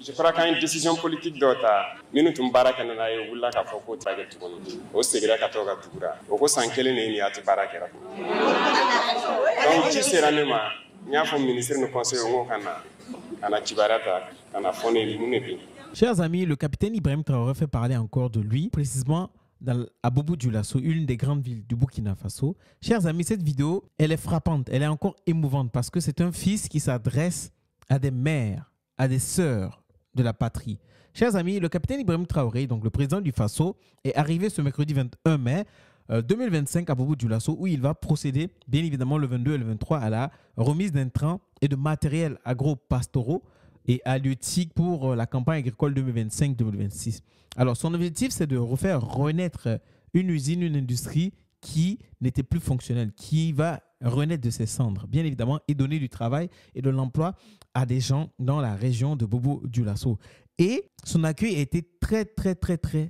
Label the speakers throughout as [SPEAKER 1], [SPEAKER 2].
[SPEAKER 1] je crois qu'il y a une décision politique d'autre. Nous sommes baraka na ye wula ka fɔ ko target tukunu. O segira ka to ka tugura. O ko san kelen ne ni ati baraka ra. Donc ci sera ne ma nya fɔ ministre no conseil ngo kana cibarata kana fone mun bi.
[SPEAKER 2] Chers amis, le capitaine Ibrahim Traoré fait parler encore de lui, précisément à Bobo Dioulasso, une des grandes villes du Burkina Faso. Chers amis, cette vidéo, elle est frappante, elle est encore émouvante parce que c'est un fils qui s'adresse à des mères, à des sœurs de la patrie. Chers amis, le capitaine Ibrahim Traoré, donc le président du Faso, est arrivé ce mercredi 21 mai 2025 à Bobo Dioulasso où il va procéder, bien évidemment le 22 et le 23, à la remise d'intrants et de matériel agro-pastoraux et halieutique pour la campagne agricole 2025-2026. Alors, son objectif, c'est de refaire renaître une usine, une industrie qui n'était plus fonctionnelle, qui va renaître de ses cendres, bien évidemment, et donner du travail et de l'emploi à des gens dans la région de Bobo Dioulasso. Et son accueil a été très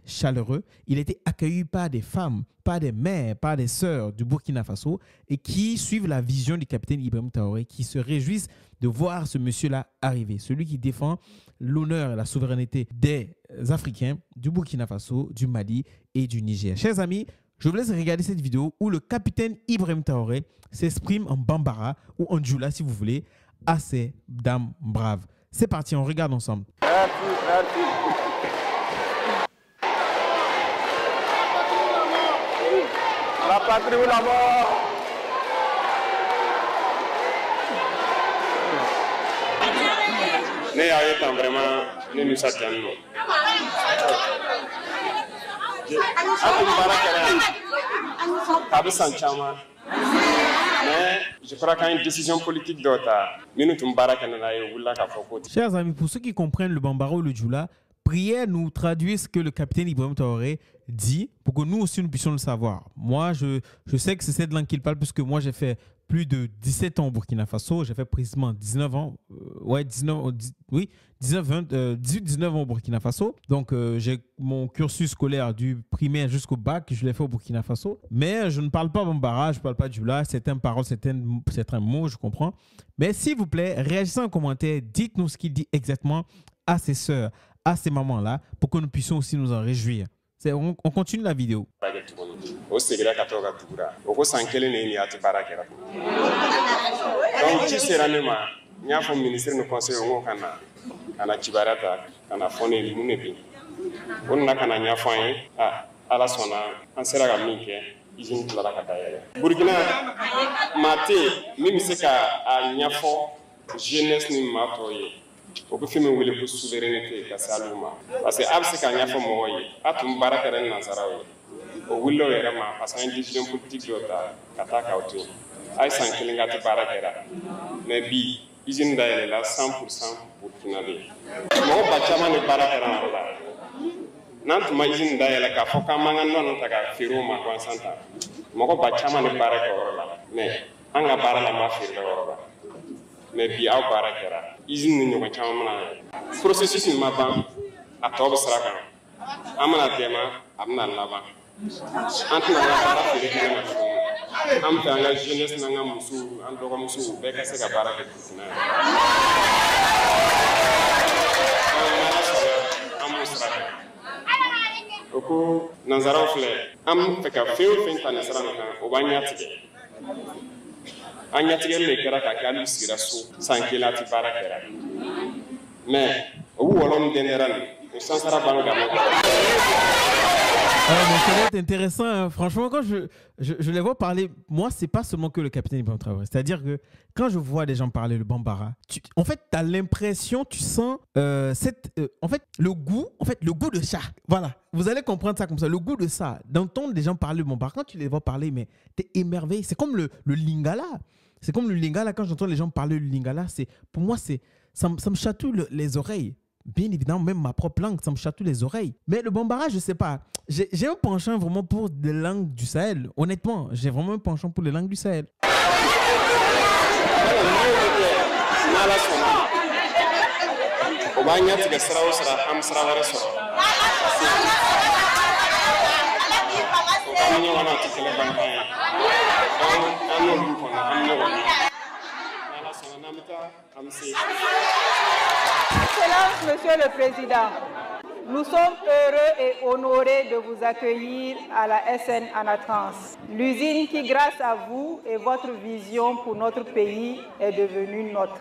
[SPEAKER 2] chaleureux. Il a été accueilli par des femmes, par des mères, par des sœurs du Burkina Faso et qui suivent la vision du capitaine Ibrahim Traoré, qui se réjouissent de voir ce monsieur-là arriver. Celui qui défend l'honneur et la souveraineté des Africains, du Burkina Faso, du Mali et du Niger. Chers amis, je vous laisse regarder cette vidéo où le capitaine Ibrahim Traoré s'exprime en bambara ou en djoula si vous voulez à ces dames braves. C'est parti, on regarde ensemble.
[SPEAKER 3] Merci. La patrie ou la mort. Ne y'a ye tan vraiment ne nisɔndiya n'o. A tun baara kɛra yan a bɛ san caman. Mais je crois qu'il y a une décision politique d'autre.
[SPEAKER 2] Chers amis, pour ceux qui comprennent le bambara ou le djoula, priez nous traduire ce que le capitaine Ibrahim Traoré dit pour que nous aussi nous puissions le savoir. Moi, je sais que c'est cette langue qu'il parle puisque moi j'ai fait plus de 17 ans au Burkina Faso. J'ai fait précisément 19 ans. 18-19 ans au Burkina Faso. Donc, j'ai mon cursus scolaire du primaire jusqu'au bac, je l'ai fait au Burkina Faso. Mais je ne parle pas bambara, je ne parle pas djoula. Certaines paroles, certains mots, je comprends. Mais s'il vous plaît, réagissez en commentaire. Dites-nous ce qu'il dit exactement à ses sœurs, à ces mamans-là, pour que nous puissions aussi nous en réjouir. On continue la vidéo.
[SPEAKER 3] Donc, ci sera ne ma n y'a fɔ ministre no conseil ngo kana cibarata kana fone mun bi o nana kana ɲɛfɔ an ye ala sɔnna an sera ka min kɛ usine tilara ka dayɛlɛ Burkina maa tɛ yen min bɛ se ka a ɲɛfɔ jeunesse ni maa tɔw ye o bɛ fɛn min wele ko souveraineté ka se olu ma parce que a bɛ se ka ɲɛfɔ mɔgɔw ye a tun baara kɛra ni nansaraw ye o wulila o yɛrɛ ma parce que an ye décision politique dɔ ta ka taa k'aw to yen a ye san kelen k'a tɛ baara kɛra mais bi usine dayɛlɛla 100% burkinabé mɔgɔ ba caman de baara kɛra an la n'an tun ma usine dayɛlɛ k'a fɔ k'an m'an ka nɔnɔ ta ka feere o ma gansan ta mɔgɔ ba caman de baara kɛ o yɔrɔ la mais an ka baara la ma feere o yɔrɔ la mais bi aw baara kɛra usine ni ɲɔgɔn caman mana na processus ma ban a tɔ bɛ sira kan an mana dɛmɛ a bɛna laban an tɛna an ka baara feere kɛnɛ ma tuguni an fɛ an ka jeunesse n'an ka musow an dɔgɔmusow bɛɛ ka se ka baara kɛ Burkina ye an b'o sira kan o ko nanzaraw filɛ an bɛ fɛ ka fɛn o fɛn ta nin sira nin kan o b'an ɲɛtigɛ an ɲɛtigɛli de kɛra ka kɛ hali sigira so san kelen a tɛ baara kɛra mais o bɛ wɔlɔ min dɛndɛra nin o sansara b'an kan.
[SPEAKER 2] C'est intéressant. Hein. Franchement, quand je les vois parler, moi, c'est pas seulement que le capitaine Ibrahim Traoré. C'est-à-dire que quand je vois des gens parler le bambara, en fait, tu as l'impression, tu sens en fait, le goût de ça. Voilà. Vous allez comprendre ça comme ça. Le goût de ça. D'entendre des gens parler le bambara, quand tu les vois parler, mais tu es émerveillé. C'est comme le lingala. C'est comme le lingala. Quand j'entends les gens parler le lingala, pour moi, ça me chatouille les oreilles. Bien évidemment, même ma propre langue, ça me chatouille les oreilles. Mais le bambara, je ne sais pas. J'ai un penchant vraiment pour les langues du Sahel. Honnêtement, j'ai vraiment un penchant pour les langues du Sahel.
[SPEAKER 4] Excellence, Monsieur le Président, nous sommes heureux et honorés de vous accueillir à la SN Anatrans, l'usine qui, grâce à vous et votre vision pour notre pays, est devenue nôtre.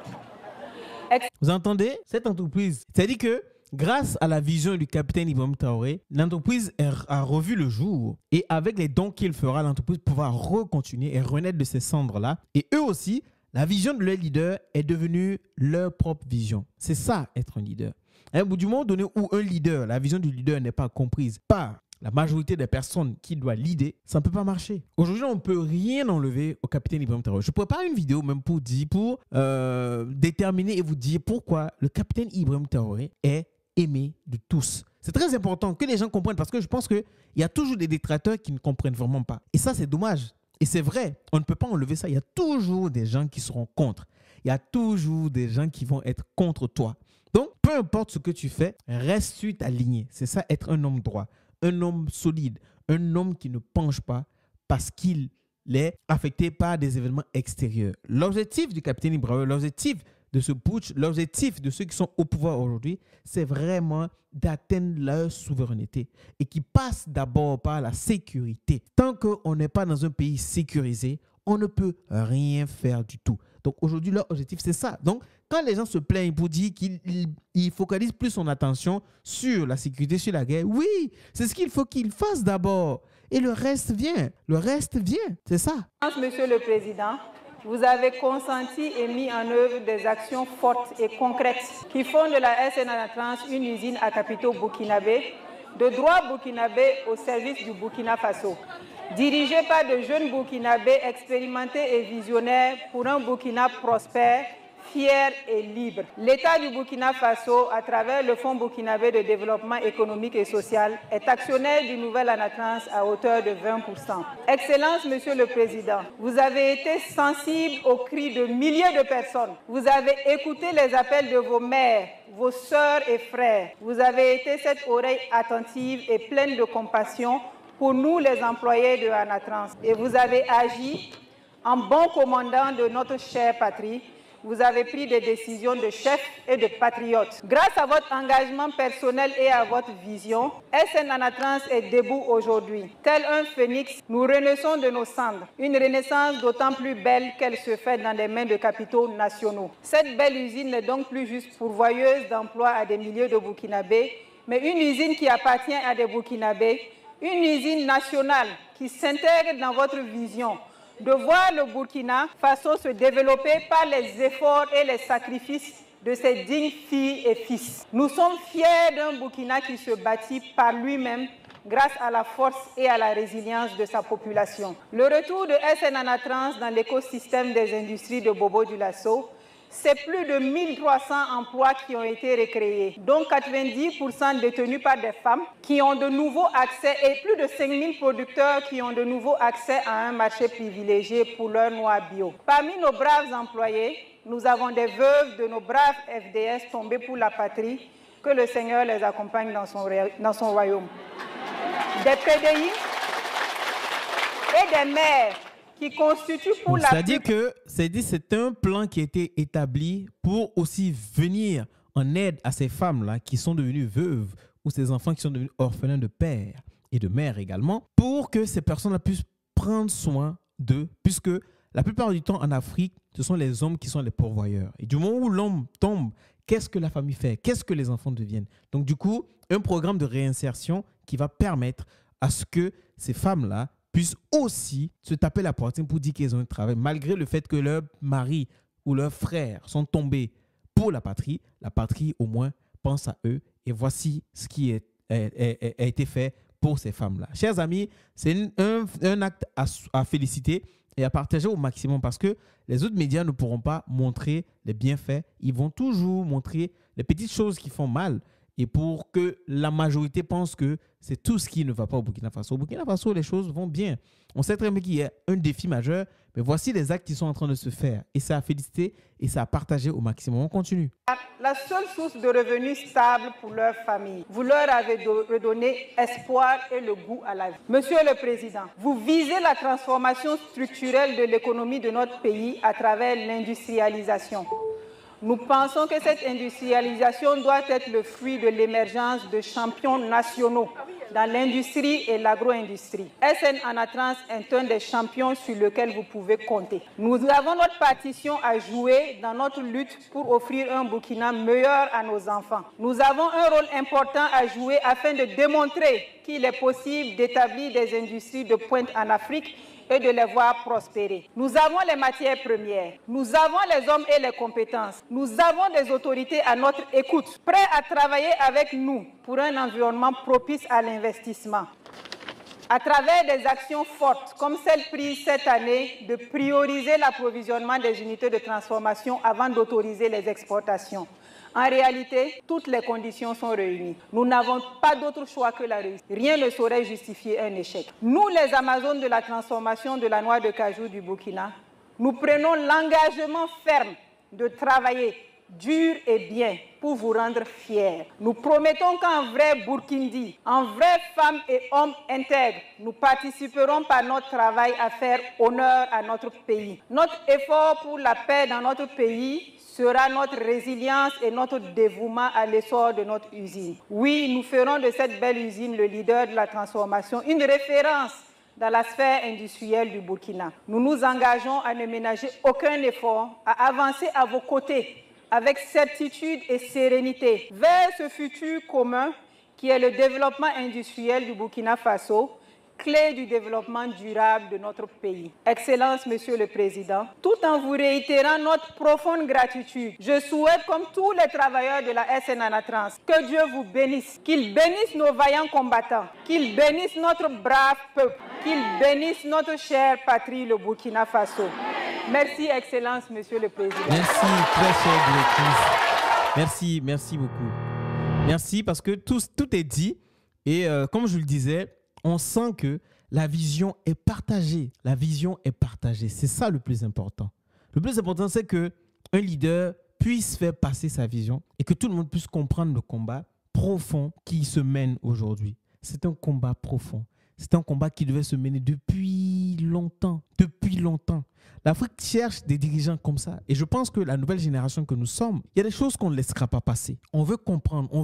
[SPEAKER 2] Vous entendez? Cette entreprise, c'est-à-dire que grâce à la vision du capitaine Ibrahim Traoré, l'entreprise a revu le jour. Et avec les dons qu'il fera, l'entreprise pourra recontinuer et renaître de ces cendres-là. Et eux aussi, la vision de leur leader est devenue leur propre vision. C'est ça, être un leader. Du moment donné où un leader, la vision du leader n'est pas comprise par la majorité des personnes qui doivent leader, ça ne peut pas marcher. Aujourd'hui, on ne peut rien enlever au capitaine Ibrahim Traoré. Je prépare une vidéo même pour déterminer et vous dire pourquoi le capitaine Ibrahim Traoré est aimé de tous. C'est très important que les gens comprennent parce que je pense qu'il y a toujours des détracteurs qui ne comprennent vraiment pas. Et ça, c'est dommage. Et c'est vrai, on ne peut pas enlever ça. Il y a toujours des gens qui seront contre. Il y a toujours des gens qui vont être contre toi. Donc, peu importe ce que tu fais, reste sur ta lignée. C'est ça, être un homme droit, un homme solide, un homme qui ne penche pas parce qu'il est affecté par des événements extérieurs. L'objectif du capitaine Ibrahim, l'objectif de ce putsch, l'objectif de ceux qui sont au pouvoir aujourd'hui, c'est vraiment d'atteindre leur souveraineté et qui passe d'abord par la sécurité. Tant qu'on n'est pas dans un pays sécurisé, on ne peut rien faire du tout. Donc aujourd'hui, leur objectif, c'est ça. Donc, quand les gens se plaignent pour dire qu'ils focalisent plus son attention sur la sécurité, sur la guerre, oui, c'est ce qu'il faut qu'ils fassent d'abord. Et le reste vient. Le reste vient. C'est ça.
[SPEAKER 4] Monsieur le Président, vous avez consenti et mis en œuvre des actions fortes et concrètes qui font de la SN Anatrans une usine à capitaux burkinabé, de droit burkinabé au service du Burkina Faso, dirigée par de jeunes burkinabés expérimentés et visionnaires pour un Burkina prospère, fier et libre. L'État du Burkina Faso, à travers le Fonds burkinabé de développement économique et social, est actionnaire du nouvel Anatrans à hauteur de 20%. Excellence, Monsieur le Président, vous avez été sensible aux cris de milliers de personnes. Vous avez écouté les appels de vos mères, vos sœurs et frères. Vous avez été cette oreille attentive et pleine de compassion pour nous, les employés de Anatrans. Et vous avez agi en bon commandant de notre chère patrie. Vous avez pris des décisions de chef et de patriote. Grâce à votre engagement personnel et à votre vision, SN Anatrans est debout aujourd'hui. Tel un phénix, nous renaissons de nos cendres. Une renaissance d'autant plus belle qu'elle se fait dans les mains de capitaux nationaux. Cette belle usine n'est donc plus juste pourvoyeuse d'emplois à des milliers de Burkinabés, mais une usine qui appartient à des Burkinabés, une usine nationale qui s'intègre dans votre vision de voir le Burkina Faso se développer par les efforts et les sacrifices de ses dignes filles et fils. Nous sommes fiers d'un Burkina qui se bâtit par lui-même grâce à la force et à la résilience de sa population. Le retour de SN Anatrans dans l'écosystème des industries de Bobo-Dioulasso, c'est plus de 1300 emplois qui ont été recréés, dont 90% détenus par des femmes qui ont de nouveaux accès et plus de 5000 producteurs qui ont de nouveaux accès à un marché privilégié pour leurs noix bio. Parmi nos braves employés, nous avons des veuves de nos braves FDS tombés pour la patrie, que le Seigneur les accompagne dans son royaume. Des PDI et des mères qui constitue pour la
[SPEAKER 2] c'est-à-dire que c'est un plan qui a été établi pour aussi venir en aide à ces femmes-là qui sont devenues veuves ou ces enfants qui sont devenus orphelins de père et de mère également, pour que ces personnes-là puissent prendre soin d'eux, puisque la plupart du temps en Afrique, ce sont les hommes qui sont les pourvoyeurs. Et du moment où l'homme tombe, qu'est-ce que la famille fait? Qu'est-ce que les enfants deviennent? Donc du coup, un programme de réinsertion qui va permettre à ce que ces femmes-là puissent aussi se taper la poitrine pour dire qu'ils ont un travail, malgré le fait que leur mari ou leurs frères sont tombés pour la patrie au moins pense à eux. Et voici ce qui a été fait pour ces femmes-là. Chers amis, c'est un acte à féliciter et à partager au maximum parce que les autres médias ne pourront pas montrer les bienfaits. Ils vont toujours montrer les petites choses qui font mal. Et pour que la majorité pense que c'est tout ce qui ne va pas au Burkina Faso. Au Burkina Faso, les choses vont bien. On sait très bien qu'il y a un défi majeur, mais voici les actes qui sont en train de se faire. Et ça a félicité et ça a partagé au maximum. On continue.
[SPEAKER 4] La seule source de revenus stable pour leur famille. Vous leur avez redonné espoir et le goût à la vie. Monsieur le Président, vous visez la transformation structurelle de l'économie de notre pays à travers l'industrialisation. Nous pensons que cette industrialisation doit être le fruit de l'émergence de champions nationaux dans l'industrie et l'agro-industrie. SN Anatrans est un des champions sur lequel vous pouvez compter. Nous avons notre partition à jouer dans notre lutte pour offrir un Burkina meilleur à nos enfants. Nous avons un rôle important à jouer afin de démontrer qu'il est possible d'établir des industries de pointe en Afrique et de les voir prospérer. Nous avons les matières premières, nous avons les hommes et les compétences, nous avons des autorités à notre écoute, prêts à travailler avec nous pour un environnement propice à l'investissement. À travers des actions fortes comme celle prise cette année de prioriser l'approvisionnement des unités de transformation avant d'autoriser les exportations. En réalité, toutes les conditions sont réunies. Nous n'avons pas d'autre choix que la réussite. Rien ne saurait justifier un échec. Nous, les Amazones de la transformation de la noix de cajou du Burkina, nous prenons l'engagement ferme de travailler dur et bien pour vous rendre fiers. Nous promettons qu'en vrai Burkindi, en vraie femme et homme intègre, nous participerons par notre travail à faire honneur à notre pays. Notre effort pour la paix dans notre pays sera notre résilience et notre dévouement à l'essor de notre usine. Oui, nous ferons de cette belle usine le leader de la transformation, une référence dans la sphère industrielle du Burkina. Nous nous engageons à ne ménager aucun effort, à avancer à vos côtés avec certitude et sérénité vers ce futur commun qui est le développement industriel du Burkina Faso, clé du développement durable de notre pays. Excellence, Monsieur le Président, tout en vous réitérant notre profonde gratitude, je souhaite, comme tous les travailleurs de la SN Anatrans, que Dieu vous bénisse, qu'il bénisse nos vaillants combattants, qu'il bénisse notre brave peuple, qu'il bénisse notre chère patrie, le Burkina Faso. Merci, Excellence, Monsieur le Président.
[SPEAKER 2] Merci, très chère directrice. Merci beaucoup. Merci parce que tout est dit et comme je le disais, on sent que la vision est partagée. La vision est partagée. C'est ça le plus important. Le plus important, c'est qu'un leader puisse faire passer sa vision et que tout le monde puisse comprendre le combat profond qui se mène aujourd'hui. C'est un combat profond. C'est un combat qui devait se mener depuis longtemps. Depuis longtemps. L'Afrique cherche des dirigeants comme ça. Et je pense que la nouvelle génération que nous sommes, il y a des choses qu'on ne laissera pas passer. On veut comprendre, on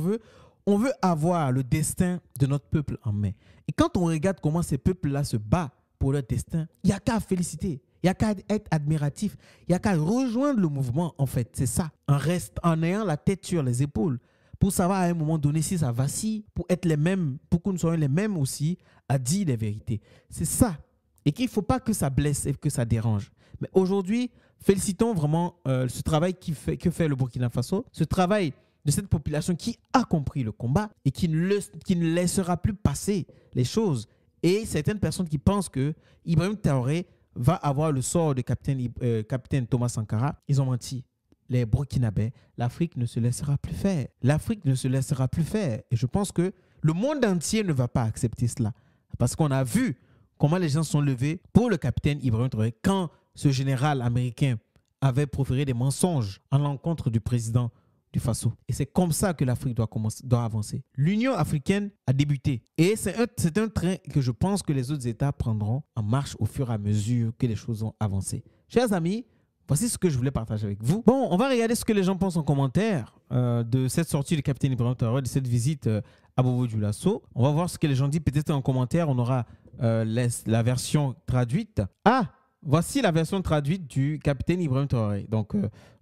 [SPEAKER 2] veut avoir le destin de notre peuple en main. Et quand on regarde comment ces peuples-là se battent pour leur destin, il n'y a qu'à féliciter, il n'y a qu'à être admiratif, il n'y a qu'à rejoindre le mouvement, en fait. C'est ça. En ayant la tête sur les épaules, pour savoir à un moment donné si ça vacille, pour être les mêmes, pour que nous soyons les mêmes aussi à dire les vérités. C'est ça. Et qu'il ne faut pas que ça blesse et que ça dérange. Mais aujourd'hui, félicitons vraiment ce travail que fait le Burkina Faso, ce travail de cette population qui a compris le combat et qui ne laissera plus passer les choses. Et certaines personnes qui pensent que Ibrahim Traoré va avoir le sort de capitaine Thomas Sankara, ils ont menti. Les Burkinabés, l'Afrique ne se laissera plus faire. L'Afrique ne se laissera plus faire. Et je pense que le monde entier ne va pas accepter cela. Parce qu'on a vu comment les gens sont levés pour le capitaine Ibrahim Traoré quand ce général américain avait proféré des mensonges à l'encontre du président du Faso. Et c'est comme ça que l'Afrique doit avancer. L'Union africaine a débuté. Et c'est un train que je pense que les autres États prendront en marche au fur et à mesure que les choses vont avancer. Chers amis, voici ce que je voulais partager avec vous. Bon, on va regarder ce que les gens pensent en commentaire de cette sortie du capitaine Ibrahim Traoré, de cette visite à Bobo-Dioulasso. On va voir ce que les gens disent. Peut-être en commentaire, on aura la version traduite. Ah! Voici la version traduite du capitaine Ibrahim Traoré. Donc,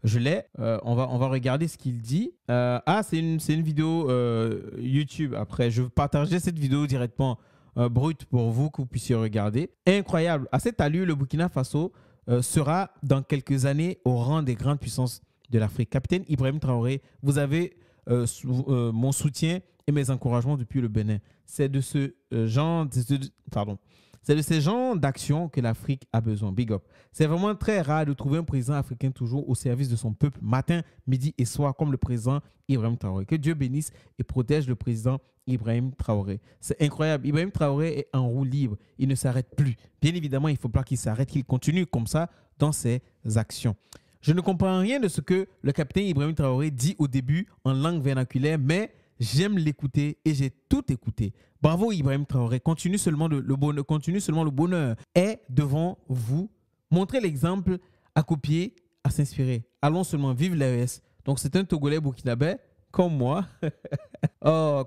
[SPEAKER 2] je l'ai. On va regarder ce qu'il dit. C'est une vidéo YouTube. Après, je vais partager cette vidéo directement brute pour vous, que vous puissiez regarder. Incroyable. À cette allure, le Burkina Faso sera dans quelques années au rang des grandes puissances de l'Afrique. Capitaine Ibrahim Traoré, vous avez mon soutien et mes encouragements depuis le Bénin. C'est de ce genre... C'est de ces genres d'actions que l'Afrique a besoin. Big up. C'est vraiment très rare de trouver un président africain toujours au service de son peuple, matin, midi et soir, comme le président Ibrahim Traoré. Que Dieu bénisse et protège le président Ibrahim Traoré. C'est incroyable. Ibrahim Traoré est en roue libre. Il ne s'arrête plus. Bien évidemment, il ne faut pas qu'il s'arrête, qu'il continue comme ça dans ses actions. Je ne comprends rien de ce que le capitaine Ibrahim Traoré dit au début en langue vernaculaire, mais j'aime l'écouter et j'ai tout écouté. Bravo Ibrahim Traoré, continue seulement le bonheur est devant vous. Montrez l'exemple à copier, à s'inspirer. Allons seulement, vive l'AES, Donc, c'est un Togolais burkinabé, comme moi.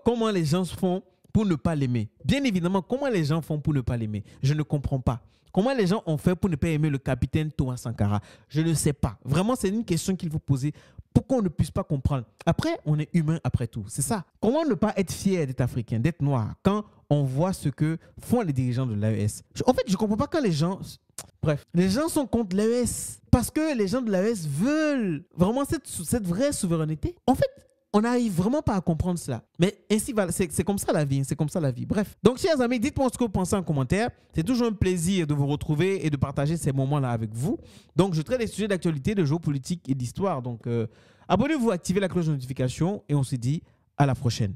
[SPEAKER 2] Comment les gens font pour ne pas l'aimer? Bien évidemment, comment les gens font pour ne pas l'aimer? Je ne comprends pas. Comment les gens ont fait pour ne pas aimer le capitaine Thomas Sankara? Je ne sais pas. Vraiment, c'est une question qu'il faut poser. Pourquoi on ne puisse pas comprendre? Après, on est humain après tout. C'est ça. Comment ne pas être fier d'être africain, d'être noir, quand on voit ce que font les dirigeants de l'AES? En fait, je ne comprends pas quand les gens... Bref, les gens sont contre l'AES parce que les gens de l'AES veulent vraiment cette vraie souveraineté. En fait, on n'arrive vraiment pas à comprendre cela. Mais ainsi, c'est comme ça la vie. C'est comme ça la vie. Bref. Donc, chers amis, dites-moi ce que vous pensez en commentaire. C'est toujours un plaisir de vous retrouver et de partager ces moments-là avec vous. Donc, je traite des sujets d'actualité, de géopolitique et d'histoire. Donc, abonnez-vous, activez la cloche de notification et on se dit à la prochaine.